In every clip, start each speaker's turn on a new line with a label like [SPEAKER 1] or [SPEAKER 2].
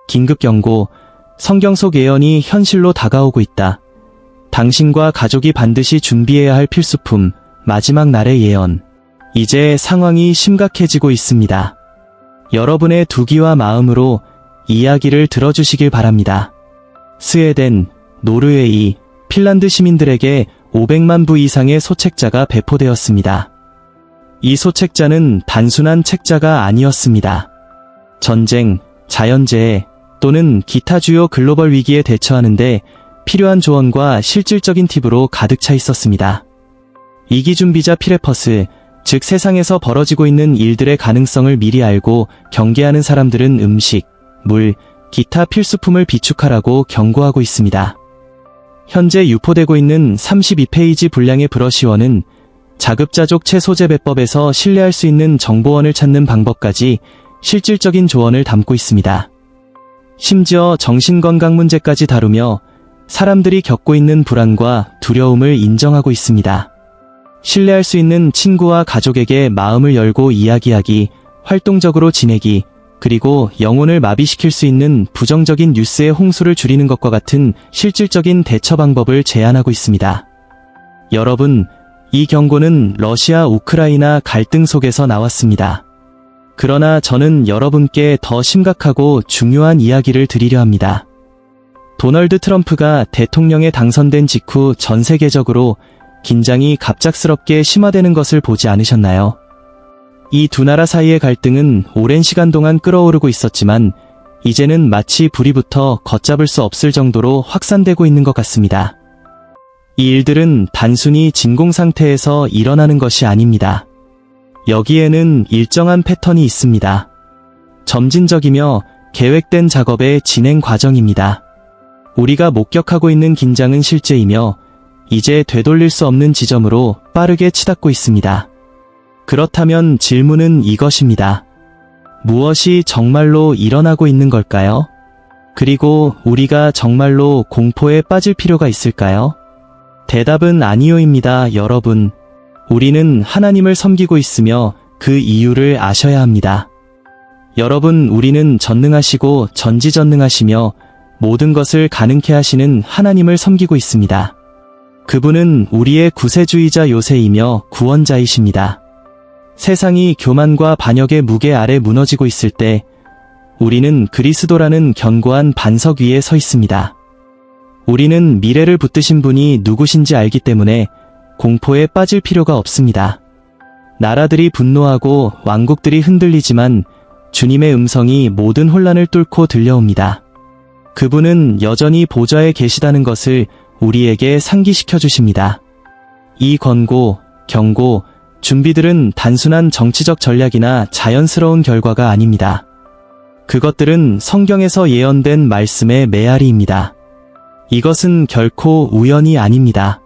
[SPEAKER 1] 긴급 경고, 성경 속 예언이 현실로 다가오고 있다. 당신과 가족이 반드시 준비해야 할 필수품, 마지막 날의 예언. 이제 상황이 심각해지고 있습니다. 여러분의 두 귀와 마음으로 이야기를 들어주시길 바랍니다. 스웨덴, 노르웨이, 핀란드 시민들에게 500만 부 이상의 소책자가 배포되었습니다. 이 소책자는 단순한 책자가 아니었습니다. 전쟁, 자연재해 또는 기타 주요 글로벌 위기에 대처하는데 필요한 조언과 실질적인 팁으로 가득 차 있었습니다. 이기준비자 피레퍼스, 즉 세상에서 벌어지고 있는 일들의 가능성을 미리 알고 경계하는 사람들은 음식, 물, 기타 필수품을 비축하라고 경고하고 있습니다. 현재 유포되고 있는 32페이지 분량의 브러쉬원은 자급자족 채소재배법에서 신뢰할 수 있는 정보원을 찾는 방법까지 실질적인 조언을 담고 있습니다. 심지어 정신건강 문제까지 다루며 사람들이 겪고 있는 불안과 두려움을 인정하고 있습니다. 신뢰할 수 있는 친구와 가족에게 마음을 열고 이야기하기, 활동적으로 지내기, 그리고 영혼을 마비시킬 수 있는 부정적인 뉴스의 홍수를 줄이는 것과 같은 실질적인 대처 방법을 제안하고 있습니다. 여러분, 이 경고는 러시아 우크라이나 갈등 속에서 나왔습니다. 그러나 저는 여러분께 더 심각하고 중요한 이야기를 드리려 합니다. 도널드 트럼프가 대통령에 당선된 직후 전 세계적으로 긴장이 갑작스럽게 심화되는 것을 보지 않으셨나요? 이 두 나라 사이의 갈등은 오랜 시간 동안 끓어오르고 있었지만 이제는 마치 불이 붙어 걷잡을 수 없을 정도로 확산되고 있는 것 같습니다. 이 일들은 단순히 진공 상태에서 일어나는 것이 아닙니다. 여기에는 일정한 패턴이 있습니다. 점진적이며 계획된 작업의 진행 과정입니다. 우리가 목격하고 있는 긴장은 실제이며 이제 되돌릴 수 없는 지점으로 빠르게 치닫고 있습니다. 그렇다면 질문은 이것입니다. 무엇이 정말로 일어나고 있는 걸까요? 그리고 우리가 정말로 공포에 빠질 필요가 있을까요? 대답은 아니요입니다, 여러분. 우리는 하나님을 섬기고 있으며 그 이유를 아셔야 합니다. 여러분, 우리는 전능하시고 전지전능하시며 모든 것을 가능케 하시는 하나님을 섬기고 있습니다. 그분은 우리의 구세주이자 요새이며 구원자이십니다. 세상이 교만과 반역의 무게 아래 무너지고 있을 때 우리는 그리스도라는 견고한 반석 위에 서 있습니다. 우리는 미래를 붙드신 분이 누구신지 알기 때문에 공포에 빠질 필요가 없습니다. 나라들이 분노하고 왕국들이 흔들리지만 주님의 음성이 모든 혼란을 뚫고 들려옵니다. 그분은 여전히 보좌에 계시다는 것을 우리에게 상기시켜 주십니다. 이 권고, 경고, 준비들은 단순한 정치적 전략이나 자연스러운 결과가 아닙니다. 그것들은 성경에서 예언된 말씀의 메아리입니다. 이것은 결코 우연이 아닙니다.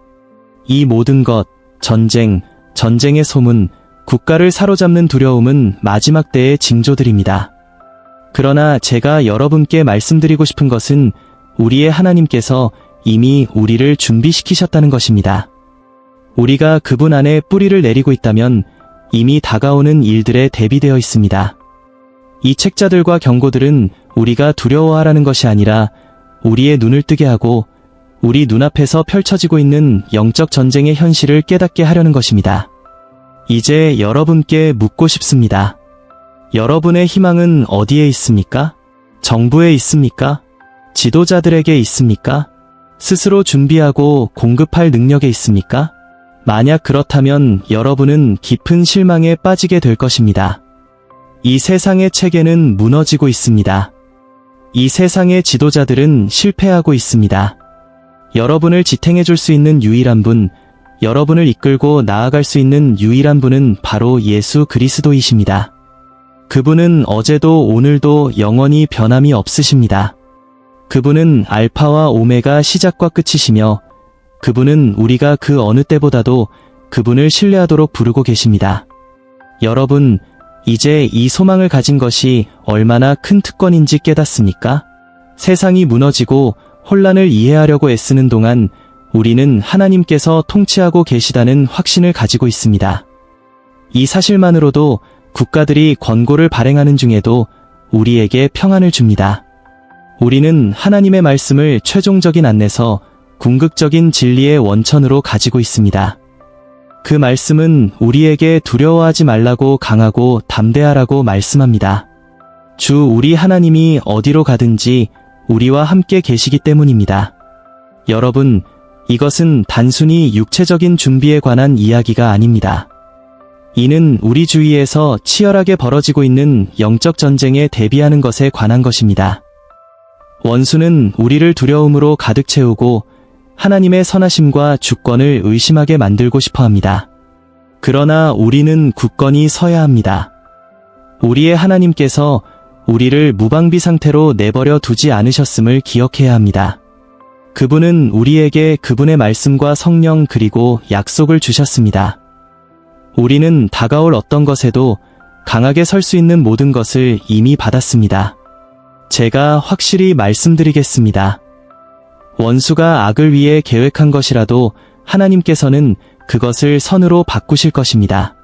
[SPEAKER 1] 이 모든 것, 전쟁, 전쟁의 소문, 국가를 사로잡는 두려움은 마지막 때의 징조들입니다. 그러나 제가 여러분께 말씀드리고 싶은 것은 우리의 하나님께서 이미 우리를 준비시키셨다는 것입니다. 우리가 그분 안에 뿌리를 내리고 있다면 이미 다가오는 일들에 대비되어 있습니다. 이 책자들과 경고들은 우리가 두려워하라는 것이 아니라 우리의 눈을 뜨게 하고 우리 눈앞에서 펼쳐지고 있는 영적 전쟁의 현실을 깨닫게 하려는 것입니다. 이제 여러분께 묻고 싶습니다. 여러분의 희망은 어디에 있습니까? 정부에 있습니까? 지도자들에게 있습니까? 스스로 준비하고 공급할 능력에 있습니까? 만약 그렇다면 여러분은 깊은 실망에 빠지게 될 것입니다. 이 세상의 체계는 무너지고 있습니다. 이 세상의 지도자들은 실패하고 있습니다. 여러분을 지탱해 줄 수 있는 유일한 분, 여러분을 이끌고 나아갈 수 있는 유일한 분은 바로 예수 그리스도이십니다. 그분은 어제도 오늘도 영원히 변함이 없으십니다. 그분은 알파와 오메가 시작과 끝이시며 그분은 우리가 그 어느 때보다도 그분을 신뢰하도록 부르고 계십니다. 여러분, 이제 이 소망을 가진 것이 얼마나 큰 특권인지 깨닫습니까? 세상이 무너지고 혼란을 이해하려고 애쓰는 동안 우리는 하나님께서 통치하고 계시다는 확신을 가지고 있습니다. 이 사실만으로도 국가들이 권고를 발행하는 중에도 우리에게 평안을 줍니다. 우리는 하나님의 말씀을 최종적인 안내서 궁극적인 진리의 원천으로 가지고 있습니다. 그 말씀은 우리에게 두려워하지 말라고 강하고 담대하라고 말씀합니다. 주 우리 하나님이 어디로 가든지 우리와 함께 계시기 때문입니다. 여러분, 이것은 단순히 육체적인 준비에 관한 이야기가 아닙니다. 이는 우리 주위에서 치열하게 벌어지고 있는 영적 전쟁에 대비하는 것에 관한 것입니다. 원수는 우리를 두려움으로 가득 채우고 하나님의 선하심과 주권을 의심하게 만들고 싶어 합니다. 그러나 우리는 굳건히 서야 합니다. 우리의 하나님께서 우리를 무방비 상태로 내버려 두지 않으셨음을 기억해야 합니다. 그분은 우리에게 그분의 말씀과 성령 그리고 약속을 주셨습니다. 우리는 다가올 어떤 것에도 강하게 설 수 있는 모든 것을 이미 받았습니다. 제가 확실히 말씀드리겠습니다. 원수가 악을 위해 계획한 것이라도 하나님께서는 그것을 선으로 바꾸실 것입니다.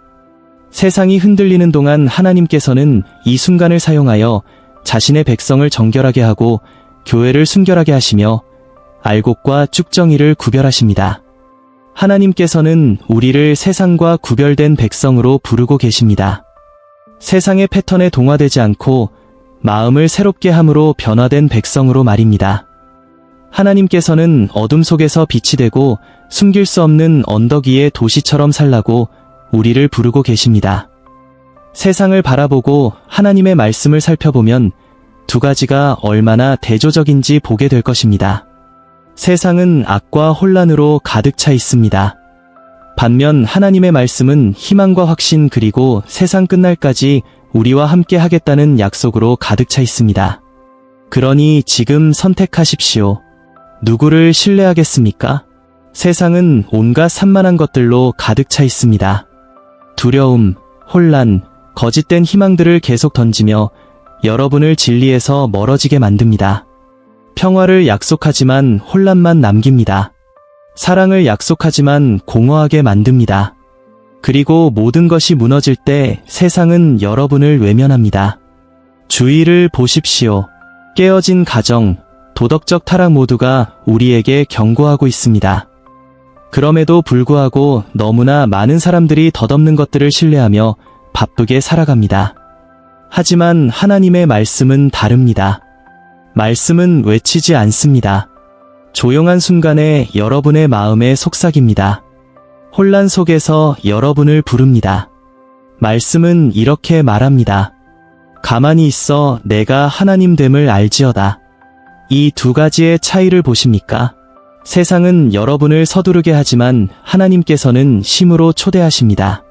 [SPEAKER 1] 세상이 흔들리는 동안 하나님께서는 이 순간을 사용하여 자신의 백성을 정결하게 하고 교회를 순결하게 하시며 알곡과 쭉정이를 구별하십니다. 하나님께서는 우리를 세상과 구별된 백성으로 부르고 계십니다. 세상의 패턴에 동화되지 않고 마음을 새롭게 함으로 변화된 백성으로 말입니다. 하나님께서는 어둠 속에서 빛이 되고 숨길 수 없는 언덕 위의 도시처럼 살라고 우리를 부르고 계십니다. 세상을 바라보고 하나님의 말씀을 살펴보면 두 가지가 얼마나 대조적인지 보게 될 것입니다. 세상은 악과 혼란으로 가득 차 있습니다. 반면 하나님의 말씀은 희망과 확신 그리고 세상 끝날까지 우리와 함께 하겠다는 약속으로 가득 차 있습니다. 그러니 지금 선택하십시오. 누구를 신뢰하겠습니까? 세상은 온갖 산만한 것들로 가득 차 있습니다. 두려움, 혼란, 거짓된 희망들을 계속 던지며 여러분을 진리에서 멀어지게 만듭니다. 평화를 약속하지만 혼란만 남깁니다. 사랑을 약속하지만 공허하게 만듭니다. 그리고 모든 것이 무너질 때 세상은 여러분을 외면합니다. 주위를 보십시오. 깨어진 가정, 도덕적 타락 모두가 우리에게 경고하고 있습니다. 그럼에도 불구하고 너무나 많은 사람들이 덧없는 것들을 신뢰하며 바쁘게 살아갑니다. 하지만 하나님의 말씀은 다릅니다. 말씀은 외치지 않습니다. 조용한 순간에 여러분의 마음에 속삭입니다. 혼란 속에서 여러분을 부릅니다. 말씀은 이렇게 말합니다. 가만히 있어 내가 하나님됨을 알지어다. 이 두 가지의 차이를 보십니까? 세상은 여러분을 서두르게 하지만 하나님께서는 심으로 초대하십니다.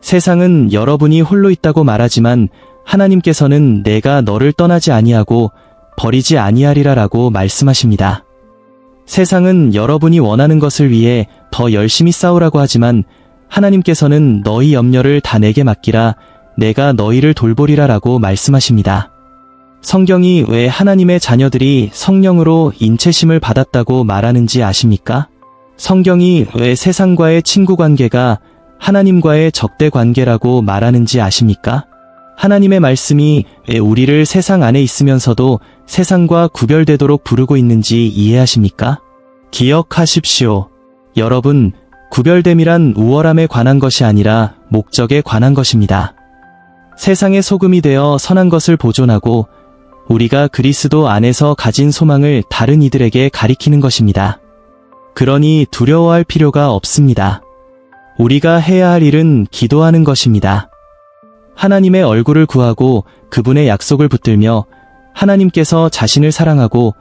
[SPEAKER 1] 세상은 여러분이 홀로 있다고 말하지만 하나님께서는 내가 너를 떠나지 아니하고 버리지 아니하리라라고 말씀하십니다. 세상은 여러분이 원하는 것을 위해 더 열심히 싸우라고 하지만 하나님께서는 너희 염려를 다 내게 맡기라 내가 너희를 돌보리라라고 말씀하십니다. 성경이 왜 하나님의 자녀들이 성령으로 인체심을 받았다고 말하는지 아십니까? 성경이 왜 세상과의 친구 관계가 하나님과의 적대 관계라고 말하는지 아십니까? 하나님의 말씀이 왜 우리를 세상 안에 있으면서도 세상과 구별되도록 부르고 있는지 이해하십니까? 기억하십시오. 여러분, 구별됨이란 우월함에 관한 것이 아니라 목적에 관한 것입니다. 세상의 소금이 되어 선한 것을 보존하고 우리가 그리스도 안에서 가진 소망을 다른 이들에게 가리키는 것입니다. 그러니 두려워할 필요가 없습니다. 우리가 해야 할 일은 기도하는 것입니다. 하나님의 얼굴을 구하고 그분의 약속을 붙들며 하나님께서 자신을 사랑하고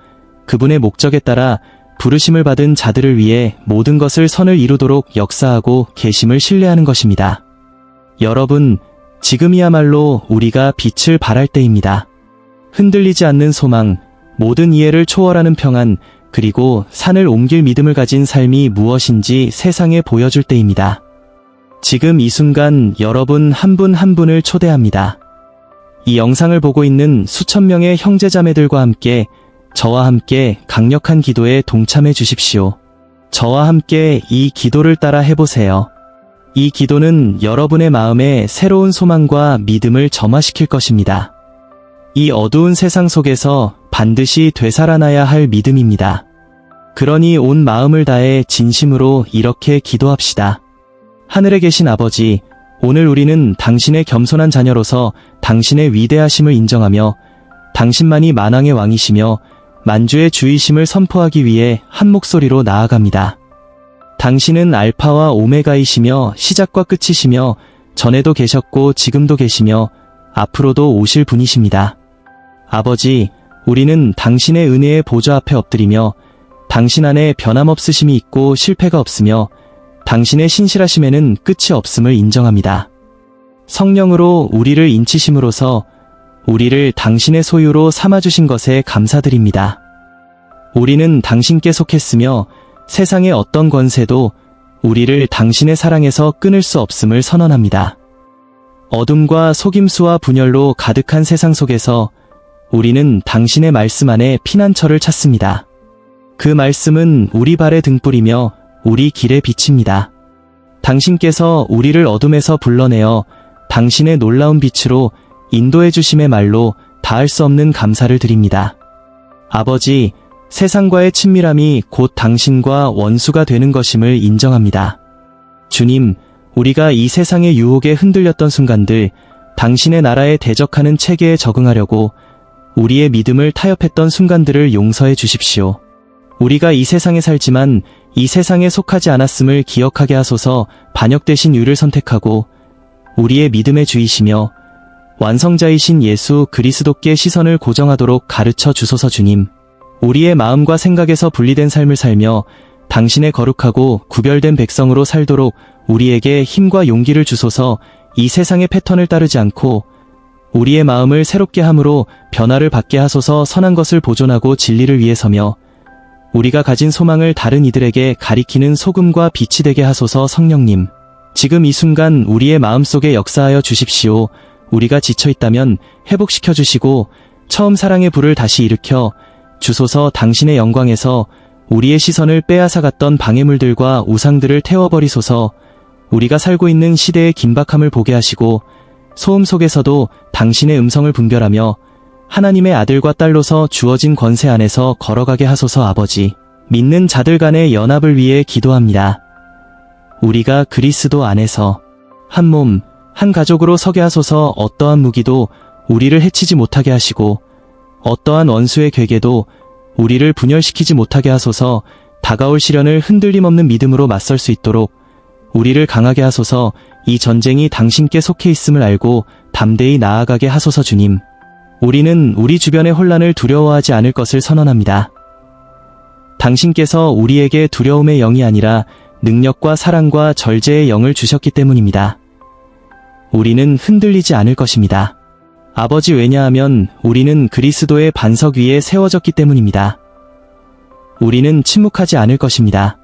[SPEAKER 1] 그분의 목적에 따라 부르심을 받은 자들을 위해 모든 것을 선을 이루도록 역사하고 계심을 신뢰하는 것입니다. 여러분, 지금이야말로 우리가 빛을 발할 때입니다. 흔들리지 않는 소망, 모든 이해를 초월하는 평안, 그리고 산을 옮길 믿음을 가진 삶이 무엇인지 세상에 보여줄 때입니다. 지금 이 순간 여러분 한 분 한 분을 초대합니다. 이 영상을 보고 있는 수천 명의 형제자매들과 함께 저와 함께 강력한 기도에 동참해 주십시오. 저와 함께 이 기도를 따라 해보세요. 이 기도는 여러분의 마음에 새로운 소망과 믿음을 점화시킬 것입니다. 이 어두운 세상 속에서 반드시 되살아나야 할 믿음입니다. 그러니 온 마음을 다해 진심으로 이렇게 기도합시다. 하늘에 계신 아버지, 오늘 우리는 당신의 겸손한 자녀로서 당신의 위대하심을 인정하며 당신만이 만왕의 왕이시며 만주의 주이심을 선포하기 위해 한 목소리로 나아갑니다. 당신은 알파와 오메가이시며 시작과 끝이시며 전에도 계셨고 지금도 계시며 앞으로도 오실 분이십니다. 아버지, 우리는 당신의 은혜의 보좌 앞에 엎드리며 당신 안에 변함없으심이 있고 실패가 없으며 당신의 신실하심에는 끝이 없음을 인정합니다. 성령으로 우리를 인치심으로써 우리를 당신의 소유로 삼아주신 것에 감사드립니다. 우리는 당신께 속했으며 세상의 어떤 권세도 우리를 당신의 사랑에서 끊을 수 없음을 선언합니다. 어둠과 속임수와 분열로 가득한 세상 속에서 우리는 당신의 말씀 안에 피난처를 찾습니다. 그 말씀은 우리 발의 등불이며 우리 길의 빛입니다. 당신께서 우리를 어둠에서 불러내어 당신의 놀라운 빛으로 인도해 주심의 말로 다할 수 없는 감사를 드립니다. 아버지, 세상과의 친밀함이 곧 당신과 원수가 되는 것임을 인정합니다. 주님, 우리가 이 세상의 유혹에 흔들렸던 순간들, 당신의 나라에 대적하는 체계에 적응하려고 우리의 믿음을 타협했던 순간들을 용서해 주십시오. 우리가 이 세상에 살지만 이 세상에 속하지 않았음을 기억하게 하소서. 반역 대신 유를 선택하고 우리의 믿음의 주이시며 완성자이신 예수 그리스도께 시선을 고정하도록 가르쳐 주소서. 주님, 우리의 마음과 생각에서 분리된 삶을 살며 당신의 거룩하고 구별된 백성으로 살도록 우리에게 힘과 용기를 주소서. 이 세상의 패턴을 따르지 않고 우리의 마음을 새롭게 함으로 변화를 받게 하소서. 선한 것을 보존하고 진리를 위해 서며 우리가 가진 소망을 다른 이들에게 가리키는 소금과 빛이 되게 하소서. 성령님, 지금 이 순간 우리의 마음속에 역사하여 주십시오. 우리가 지쳐있다면 회복시켜 주시고 처음 사랑의 불을 다시 일으켜 주소서. 당신의 영광에서 우리의 시선을 빼앗아갔던 방해물들과 우상들을 태워버리소서. 우리가 살고 있는 시대의 긴박함을 보게 하시고 소음 속에서도 당신의 음성을 분별하며 하나님의 아들과 딸로서 주어진 권세 안에서 걸어가게 하소서. 아버지, 믿는 자들 간의 연합을 위해 기도합니다. 우리가 그리스도 안에서 한 몸, 한 가족으로 서게 하소서. 어떠한 무기도 우리를 해치지 못하게 하시고 어떠한 원수의 괴계도 우리를 분열시키지 못하게 하소서. 다가올 시련을 흔들림 없는 믿음으로 맞설 수 있도록 우리를 강하게 하소서. 이 전쟁이 당신께 속해 있음을 알고 담대히 나아가게 하소서. 주님, 우리는 우리 주변의 혼란을 두려워하지 않을 것을 선언합니다. 당신께서 우리에게 두려움의 영이 아니라 능력과 사랑과 절제의 영을 주셨기 때문입니다. 우리는 흔들리지 않을 것입니다. 아버지, 왜냐하면 우리는 그리스도의 반석 위에 세워졌기 때문입니다. 우리는 침묵하지 않을 것입니다.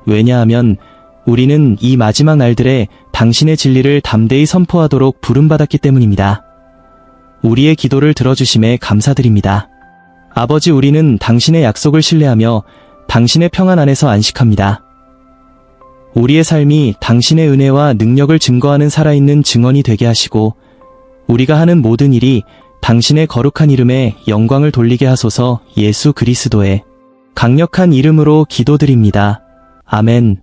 [SPEAKER 1] 왜냐하면 우리는 이 마지막 날들에 당신의 진리를 담대히 선포하도록 부름받았기 때문입니다. 우리의 기도를 들어주심에 감사드립니다. 아버지, 우리는 당신의 약속을 신뢰하며 당신의 평안 안에서 안식합니다. 우리의 삶이 당신의 은혜와 능력을 증거하는 살아있는 증언이 되게 하시고 우리가 하는 모든 일이 당신의 거룩한 이름에 영광을 돌리게 하소서. 예수 그리스도의 강력한 이름으로 기도드립니다. 아멘.